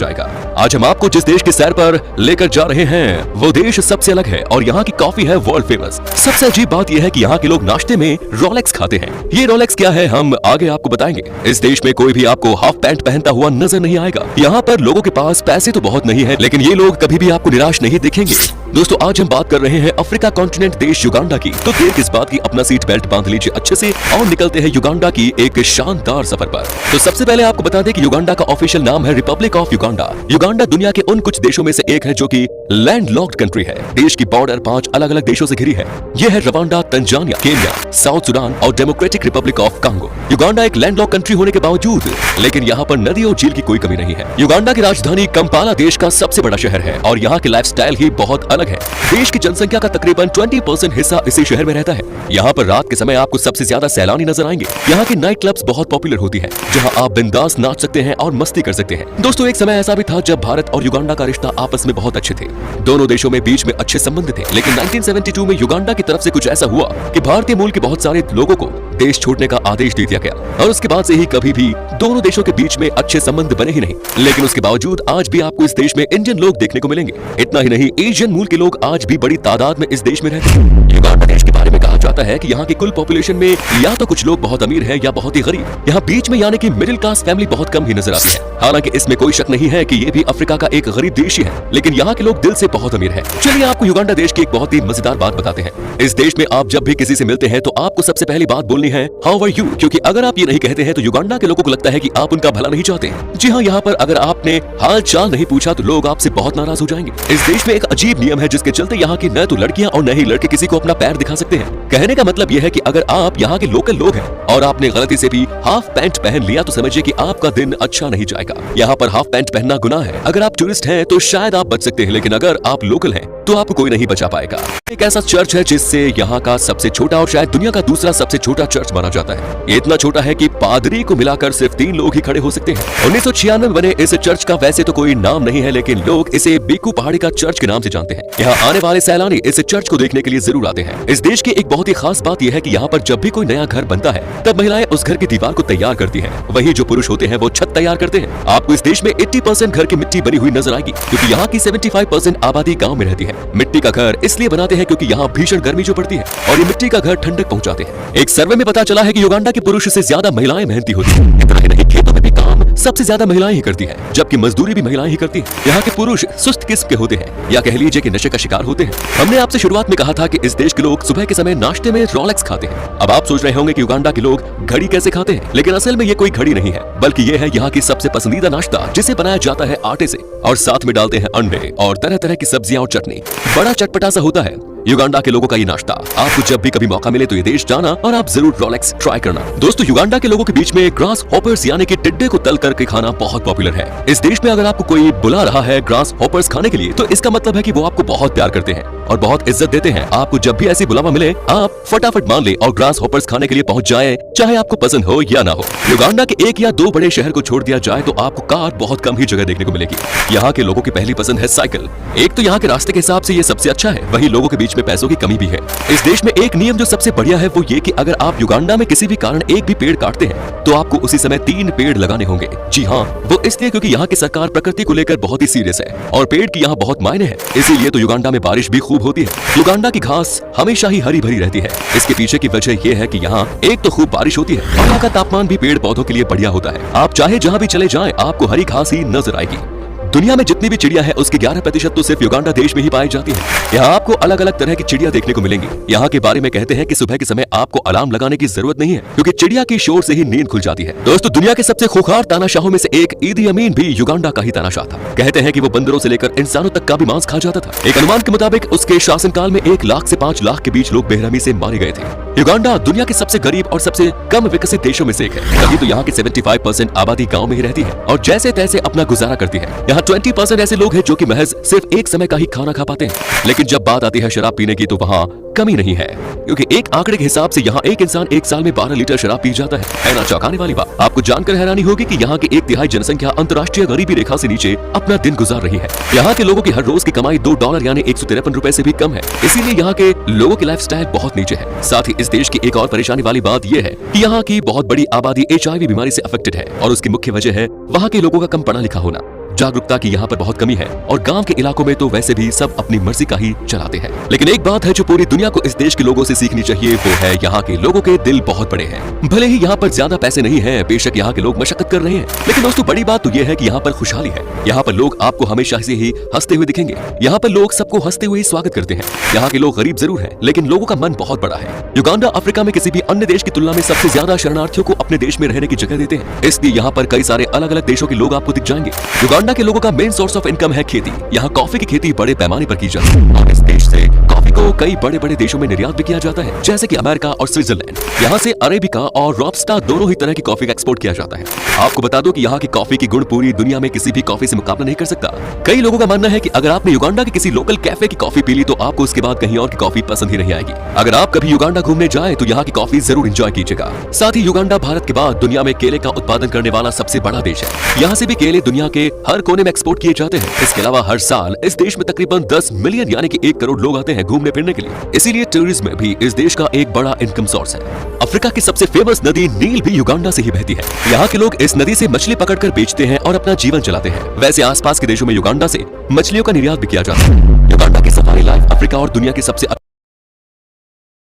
जाएगा। आज हम आपको जिस देश की सैर पर लेकर जा रहे हैं वो देश सबसे अलग है और यहाँ की कॉफी है वर्ल्ड फेमस। सबसे अजीब बात यह है कि यहाँ के लोग नाश्ते में रोलेक्स खाते हैं। ये रोलेक्स क्या है हम आगे आपको बताएंगे। इस देश में कोई भी आपको हाफ पैंट पहनता हुआ नजर नहीं आएगा। यहाँ पर लोगों के पास पैसे तो बहुत नहीं है, लेकिन ये लोग कभी भी आपको निराश नहीं दिखेंगे। दोस्तों आज हम बात कर रहे हैं अफ्रीका कॉन्टिनेंट देश युगांडा की। तो देर किस बात की, अपना सीट बेल्ट बांध लीजिए अच्छे से और निकलते हैं युगांडा की एक शानदार सफर पर। तो सबसे पहले आपको बता दें कि युगांडा का ऑफिशियल नाम है रिपब्लिक ऑफ युगांडा। युगांडा दुनिया के उन कुछ देशों में से एक है जो कि लैंडलॉक्ड कंट्री है। देश की बॉर्डर 5 अलग अलग देशों से घिरी है। यह है Rwanda, Tanzania, Kenya, South Sudan और Democratic Republic of Congo. Uganda एक लैंडलॉक्ड कंट्री होने के बावजूद लेकिन यहाँ पर नदी और झील की कोई कमी नहीं है। युगांडा की राजधानी कंपाला देश का सबसे बड़ा शहर है और यहाँ की लाइफस्टाइल ही बहुत अलग है। देश की जनसंख्या का तकरीबन 20% हिस्सा इसी शहर में रहता है। यहाँ पर रात के समय आपको सबसे ज्यादा सैलानी नजर आएंगे। यहाँ की नाइट क्लब्स बहुत पॉपुलर होती है जहाँ आप बिंदास नाच सकते हैं और मस्ती कर सकते हैं। दोस्तों एक समय ऐसा भी था जब भारत और युगांडा का रिश्ता आपस में बहुत अच्छे थे। दोनों देशों में बीच में अच्छे संबंध थे, लेकिन 1972 में युगांडा की तरफ से कुछ ऐसा हुआ कि भारतीय मूल के बहुत सारे लोगों को देश छोड़ने का आदेश दे दिया गया और उसके बाद से ही कभी भी दोनों देशों के बीच में अच्छे संबंध बने ही नहीं। लेकिन उसके बावजूद आज भी आपको इस देश में इंडियन लोग देखने को मिलेंगे। इतना ही नहीं, एशियन मूल के लोग आज भी बड़ी तादाद में इस देश में रहते हैं। युगांडा देश के बारे में कहा जाता है कि यहाँ की कुल पॉपुलेशन में या तो कुछ लोग बहुत अमीर हैं या बहुत ही गरीब। यहाँ बीच में यानी कि मिडिल क्लास फैमिली बहुत कम ही नजर आती है। हालांकि इसमें कोई शक नहीं है कि ये भी अफ्रीका का एक गरीब देश ही है, लेकिन यहाँ के लोग दिल से बहुत अमीर हैं। चलिए आपको युगांडा देश की एक बहुत ही मजेदार बात बताते हैं। इस देश में आप जब भी किसी से मिलते हैं तो आपको सबसे पहली बात बोलनी है हाउ आर यू, क्योंकि अगर आप ये नहीं कहते हैं तो युगांडा के लोगों को लगता है कि आप उनका भला नहीं चाहते। जी हाँ, यहाँ पर अगर आपने हाल चाल नहीं पूछा तो लोग आपसे बहुत नाराज हो जाएंगे। इस देश में एक अजीब नियम है जिसके चलते यहाँ की न तो लड़कियां और न ही लड़के किसी को अपना पैर दिखा सकते हैं। कहने का मतलब यह है कि अगर आप यहाँ के लोकल लोग हैं और आपने गलती से भी हाफ पैंट पहन लिया तो समझिए कि आपका दिन अच्छा नहीं जाएगा। यहाँ पर हाफ पैंट पहनना गुनाह है। अगर आप टूरिस्ट हैं तो शायद आप बच सकते हैं, लेकिन अगर आप लोकल हैं तो आपको कोई नहीं बचा पाएगा। एक ऐसा चर्च है जिससे यहाँ का सबसे छोटा और शायद दुनिया का दूसरा सबसे छोटा चर्च माना जाता है। ये इतना छोटा है कि पादरी को मिलाकर सिर्फ 3 लोग ही खड़े हो सकते हैं। 1996 में बने इस चर्च का वैसे तो कोई नाम नहीं है, लेकिन लोग इसे बेकू पहाड़ी का चर्च के नाम से जानते हैं। यहाँ आने वाले सैलानी इस चर्च को देखने के लिए जरूर आते हैं। इस देश की एक बहुत ही खास बात यह है कि यहाँ पर जब भी कोई नया घर बनता है तब महिलाएं उस घर की दीवार को तैयार करती हैं। वहीं जो पुरुष होते हैं वो छत तैयार करते हैं। आपको इस देश में 80% घर की मिट्टी बनी हुई नजर आएगी, क्योंकि यहाँ की 75% आबादी गाँव में रहती है। मिट्टी का घर इसलिए बनाते हैं क्योंकि यहाँ भीषण गर्मी जो पड़ती है और ये मिट्टी का घर ठंडक पहुँचाते हैं। एक सर्वे में पता चला है कि युगांडा के पुरुष से ज्यादा महिलाएं मेहनती होती हैं। इतना ही नहीं, खेतों में भी काम सबसे ज्यादा महिलाएं ही करती हैं, जबकि मजदूरी भी महिलाएं ही करती हैं। यहाँ के पुरुष सुस्त किस्म के होते हैं या कह लीजिए कि नशे का शिकार होते हैं। हमने आपसे शुरुआत में कहा था कि इस देश के लोग सुबह के समय नाश्ते में रोलेक्स खाते हैं। अब आप सोच रहे होंगे कि युगांडा के लोग घड़ी कैसे खाते हैं, लेकिन असल में ये कोई घड़ी नहीं है, बल्कि ये है यहाँ की सबसे पसंदीदा नाश्ता, जिसे बनाया जाता है आटे से और साथ में डालते हैं अंडे और तरह तरह की सब्जियां और चटनी। बड़ा चटपटा सा होता है युगांडा के लोगों का ये नाश्ता। आपको जब भी कभी मौका मिले तो ये देश जाना और आप जरूर रोलेक्स ट्राई करना। दोस्तों युगांडा के लोगों के बीच में ग्रास हॉपर्स यानी कि टिड्डे को तल करके खाना बहुत पॉपुलर है। इस देश में अगर आपको कोई बुला रहा है ग्रास हॉपर्स खाने के लिए तो इसका मतलब है कि वो आपको बहुत प्यार करते हैं और बहुत इज्जत देते हैं। आपको जब भी ऐसी बुलावा मिले आप फटाफट मान ले और ग्रास हॉपर्स खाने के लिए पहुंच जाए, चाहे आपको पसंद हो या ना हो। युगांडा के 1 या 2 बड़े शहर को छोड़ दिया जाए तो आपको कार बहुत कम ही जगह देखने को मिलेगी। यहाँ के लोगों की पहली पसंद है साइकिल। एक तो यहाँ के रास्ते के हिसाब से ये सबसे अच्छा है, वहीं लोगों के बीच में पैसों की कमी भी है। इस देश में एक नियम जो सबसे बढ़िया है वो ये कि अगर आप युगांडा में किसी भी कारण एक भी पेड़ काटते हैं तो आपको उसी समय 3 पेड़ लगाने होंगे। जी हाँ, वो इसलिए क्योंकि यहाँ की सरकार प्रकृति को लेकर बहुत ही सीरियस है और पेड़ की यहाँ बहुत मायने है। इसीलिए तो युगांडा में बारिश भी खूब होती है। युगांडा की घास हमेशा ही हरी भरी रहती है। इसके पीछे की वजह यह है कि यहाँ एक तो खूब बारिश होती है और यहाँ का तापमान भी पेड़ पौधों के लिए बढ़िया होता है। आप चाहे जहाँ भी चले जाएं, आपको हरी घास ही नजर आएगी। दुनिया में जितनी भी चिड़िया है उसके 11% तो सिर्फ युगांडा देश में ही पाई जाती है। यहाँ आपको अलग अलग तरह की चिड़िया देखने को मिलेंगी। यहाँ के बारे में कहते हैं कि सुबह के समय आपको अलार्म लगाने की जरूरत नहीं है, क्योंकि चिड़िया की शोर से ही नींद खुल जाती है। दोस्तों दुनिया के सबसे खूंखार तानाशाहों में से एक ईदी अमीन भी युगांडा का ही तानाशाह था। कहते हैं कि वो बंदरों से लेकर इंसानों तक का भी मांस खा जाता था। एक अनुमान के मुताबिक उसके शासनकाल में 1 लाख से 5 लाख के बीच लोग बेरहमी से मारे गए थे। युगांडा दुनिया के सबसे गरीब और सबसे कम विकसित देशों में से एक है। तभी तो यहाँ की 75% आबादी गाँव में ही रहती है और जैसे तैसे अपना गुजारा करती है। यहाँ 20% ऐसे लोग हैं जो कि महज सिर्फ एक समय का ही खाना खा पाते हैं। लेकिन जब बात आती है शराब पीने की तो वहाँ कमी नहीं है, क्योंकि एक आंकड़े के हिसाब से यहाँ एक इंसान 1 साल में 12 लीटर शराब पी जाता है ना चौंकाने वाली बात। आपको जानकर हैरानी होगी कि यहाँ की 1/3 जनसंख्या अंतर्राष्ट्रीय गरीबी रेखा से नीचे अपना दिन गुजार रही है। यहाँ के लोगों की हर रोज की कमाई $2 यानी 153 रुपए से भी कम है। इसीलिए यहाँ के लोगों की लाइफस्टाइल बहुत नीचे है। साथ ही इस देश की एक और परेशानी वाली बात यह है कि यहाँ की बहुत बड़ी आबादी HIV बीमारी से अफेक्टेड है और उसकी मुख्य वजह है वहाँ के लोगों का कम पढ़ा लिखा होना। जागरूकता की यहाँ पर बहुत कमी है और गांव के इलाकों में तो वैसे भी सब अपनी मर्जी का ही चलाते हैं। लेकिन एक बात है जो पूरी दुनिया को इस देश के लोगों से सीखनी चाहिए, वो है यहाँ के लोगों के दिल बहुत बड़े हैं। भले ही यहाँ पर ज्यादा पैसे नहीं है, बेशक यहाँ के लोग मशक्कत कर रहे हैं, लेकिन दोस्तों बड़ी बात तो ये है कि यहाँ पर खुशहाली है। यहाँ पर लोग आपको हमेशा से ही हंसते हुए दिखेंगे। यहाँ पर लोग सबको हंसते हुए स्वागत करते हैं। यहाँ के लोग गरीब जरूर है, लेकिन लोगों का मन बहुत बड़ा है। युगांडा अफ्रीका में किसी भी अन्य देश की तुलना में सबसे ज्यादा शरणार्थियों को अपने देश में रहने की जगह देते हैं, इसलिए यहाँ पर कई सारे अलग अलग देशों के लोग आपको दिख जाएंगे। युगांडा के लोगों का मेन सोर्स ऑफ इनकम है खेती। यहाँ कॉफी की खेती बड़े पैमाने पर की जाती है और इस देश से कॉफी को कई बड़े बड़े देशों में निर्यात भी किया जाता है, जैसे कि अमेरिका और स्विट्जरलैंड। यहाँ से अरेबिका और रोबस्टा दोनों ही तरह की कॉफी का एक्सपोर्ट किया जाता है। आपको बता दो कि यहाँ की कॉफी की गुण पूरी दुनिया में किसी भी कॉफी से मुकाबला नहीं कर सकता। कई लोगों का मानना है कि अगर आपने युगांडा के किसी लोकल कैफे की कॉफी पी ली तो आपको उसके बाद कहीं और की कॉफी पसंद ही नहीं आएगी। अगर आप कभी युगांडा घूमने जाएं तो यहाँ की कॉफी जरूर एंजॉय कीजिएगा। साथ ही युगांडा भारत के बाद दुनिया में केले का उत्पादन करने वाला सबसे बड़ा देश है। यहाँ से भी केले दुनिया के हर कोने में एक्सपोर्ट किए जाते हैं। इसके अलावा हर साल इस देश में तकरीबन 10 मिलियन यानी कि 1 करोड़ लोग आते हैं घूमने फिरने के लिए, इसीलिए टूरिज्म भी इस देश का एक बड़ा इनकम सोर्स है। अफ्रीका की सबसे फेमस नदी नील भी युगांडा से ही बहती है। यहाँ के लोग इस नदी से मछली पकड़कर बेचते हैं और अपना जीवन चलाते हैं। वैसे आसपास के देशों में युगांडा से मछलियों का निर्यात भी किया जाता है। युगांडा की सफारी लाइफ अफ्रीका और दुनिया की सबसे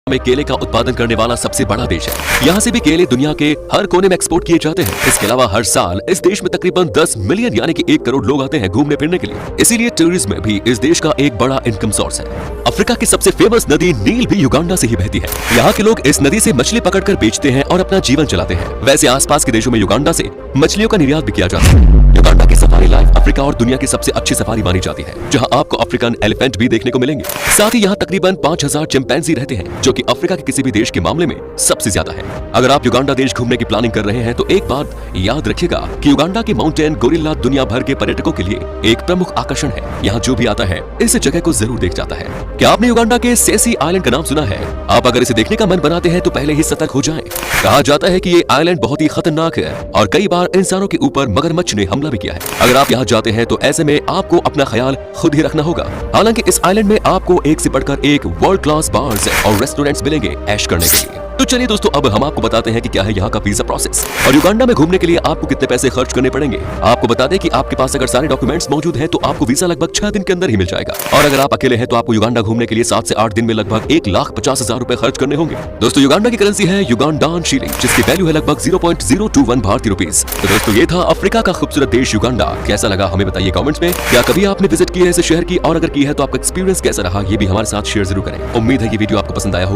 में केले का उत्पादन करने वाला सबसे बड़ा देश है। यहाँ से भी केले दुनिया के हर कोने में एक्सपोर्ट किए जाते हैं। इसके अलावा हर साल इस देश में तकरीबन 10 मिलियन यानी कि 1 करोड़ लोग आते हैं घूमने फिरने के लिए, इसीलिए टूरिज्म भी इस देश का एक बड़ा इनकम सोर्स है। अफ्रीका की सबसे फेमस नदी नील भी युगांडा से ही बहती है। यहाँ के लोग इस नदी से मछली पकड़कर बेचते हैं और अपना जीवन चलाते हैं। वैसे आसपास के देशों में युगांडा से मछलियों का निर्यात भी किया जाता है। युगांडा की सफारी लाइफ अफ्रीका और दुनिया की सबसे अच्छी सफारी मानी जाती है, जहाँ आपको अफ्रीकन एलिफेंट भी देखने को मिलेंगे। साथ ही यहाँ तकरीबन 5000 चिंपैंजी रहते हैं, जो कि अफ्रीका के किसी भी देश के मामले में सबसे ज्यादा है। अगर आप युगांडा देश घूमने की प्लानिंग कर रहे हैं तो एक बात याद रखिएगा कि युगांडा के माउंटेन गोरिल्ला दुनिया भर के पर्यटकों के लिए एक प्रमुख आकर्षण है। यहाँ जो भी आता है इस जगह को जरूर देख जाता है। क्या आपने युगांडा के सेसी आइलैंड का नाम सुना है? आप अगर इसे देखने का मन बनाते हैं तो पहले ही सतर्क हो जाएं। कहा जाता है कि ये आइलैंड बहुत ही खतरनाक है और कई बार इंसानों के ऊपर मगरमच्छ ने हमला भी किया है। अगर आप यहाँ जाते हैं तो ऐसे में आपको अपना ख्याल खुद ही रखना होगा। हालांकि इस आइलैंड में आपको एक से बढ़कर एक वर्ल्ड क्लास बार्स और रेस्टोरेंट्स मिलेंगे ऐश करने के लिए। तो चलिए दोस्तों, अब हम आपको बताते हैं कि क्या है यहाँ का वीजा प्रोसेस और युगांडा में घूमने के लिए आपको कितने पैसे खर्च करने पड़ेंगे। आपको बता दें कि आपके पास अगर सारे डॉक्यूमेंट्स मौजूद हैं तो आपको वीजा लगभग 6 दिन के अंदर ही मिल जाएगा। और अगर आप अकेले हैं तो आपको युगांडा घूमने के लिए 7 से 8 दिन में लगभग 1,50,000 रुपए खर्च करने होंगे। दोस्तों, युगांडा की करेंसी है युगांडान शीलिंग, जिसकी वैल्यू है लगभग 0.021 भारतीय रुपीज। तो दोस्तों, ये था अफ्रीका का खूबसूरत देश युगांडा। कैसा लगा हमें बताइए कमेंट्स में। क्या कभी आपने विजिट किया है इस शहर की, और अगर की है तो आपका एक्सपीरियंस कैसा रहा ये भी हमारे साथ शेयर जरूर करें। उम्मीद है ये वीडियो आपको पसंद आया होगा।